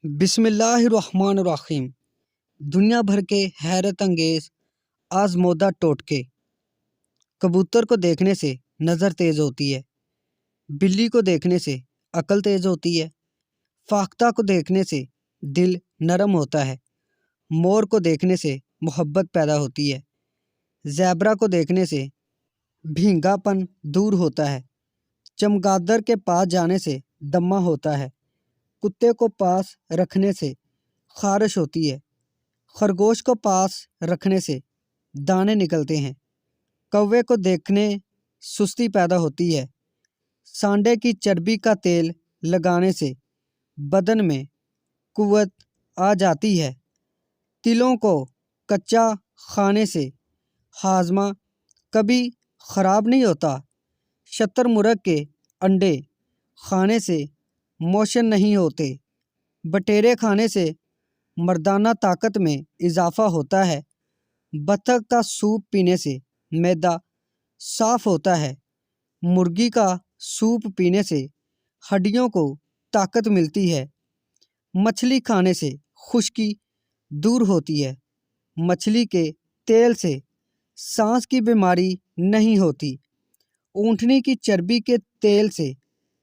بسم اللہ الرحمن الرحیم۔ دنیا بھر کے حیرت انگیز آزمودہ ٹوٹکے۔ کبوتر کو دیکھنے سے نظر تیز ہوتی ہے، بلی کو دیکھنے سے عقل تیز ہوتی ہے، فاختہ کو دیکھنے سے دل نرم ہوتا ہے، مور کو دیکھنے سے محبت پیدا ہوتی ہے، زیبرا کو دیکھنے سے بھینگا پن دور ہوتا ہے، چمگادر کے پاس جانے سے دمہ ہوتا ہے، کتے کو پاس رکھنے سے خارش ہوتی ہے، خرگوش کو پاس رکھنے سے دانے نکلتے ہیں، کوے کو دیکھنے سستی پیدا ہوتی ہے، سانڈے کی چربی کا تیل لگانے سے بدن میں قوت آ جاتی ہے، تلوں کو کچا کھانے سے ہاضمہ کبھی خراب نہیں ہوتا، شتر مرغ کے انڈے کھانے سے موشن نہیں ہوتے، بٹیرے کھانے سے مردانہ طاقت میں اضافہ ہوتا ہے، بطخ کا سوپ پینے سے معدہ صاف ہوتا ہے، مرغی کا سوپ پینے سے ہڈیوں کو طاقت ملتی ہے، مچھلی کھانے سے خشکی دور ہوتی ہے، مچھلی کے تیل سے سانس کی بیماری نہیں ہوتی، اونٹنی کی چربی کے تیل سے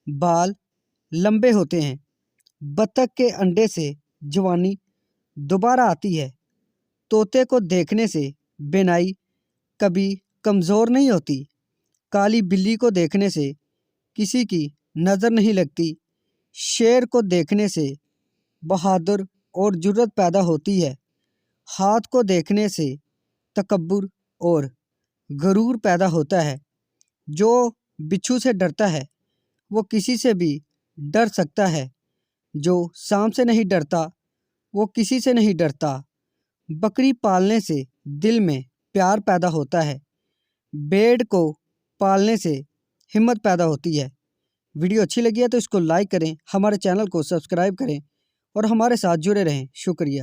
بال لمبے ہوتے ہیں، بطخ کے انڈے سے جوانی دوبارہ آتی ہے، طوطے کو دیکھنے سے بینائی کبھی کمزور نہیں ہوتی، کالی بلی کو دیکھنے سے کسی کی نظر نہیں لگتی، شیر کو دیکھنے سے بہادر اور جرأت پیدا ہوتی ہے، ہاتھ کو دیکھنے سے تکبر اور غرور پیدا ہوتا ہے، جو بچھو سے ڈرتا ہے وہ کسی سے بھی ڈر سکتا ہے، جو سانپ سے نہیں ڈرتا وہ کسی سے نہیں ڈرتا، بکری پالنے سے دل میں پیار پیدا ہوتا ہے، بھیڑ کو پالنے سے ہمت پیدا ہوتی ہے۔ ویڈیو اچھی لگی ہے تو اس کو لائک کریں، ہمارے چینل کو سبسکرائب کریں اور ہمارے ساتھ جڑے رہیں۔ شکریہ۔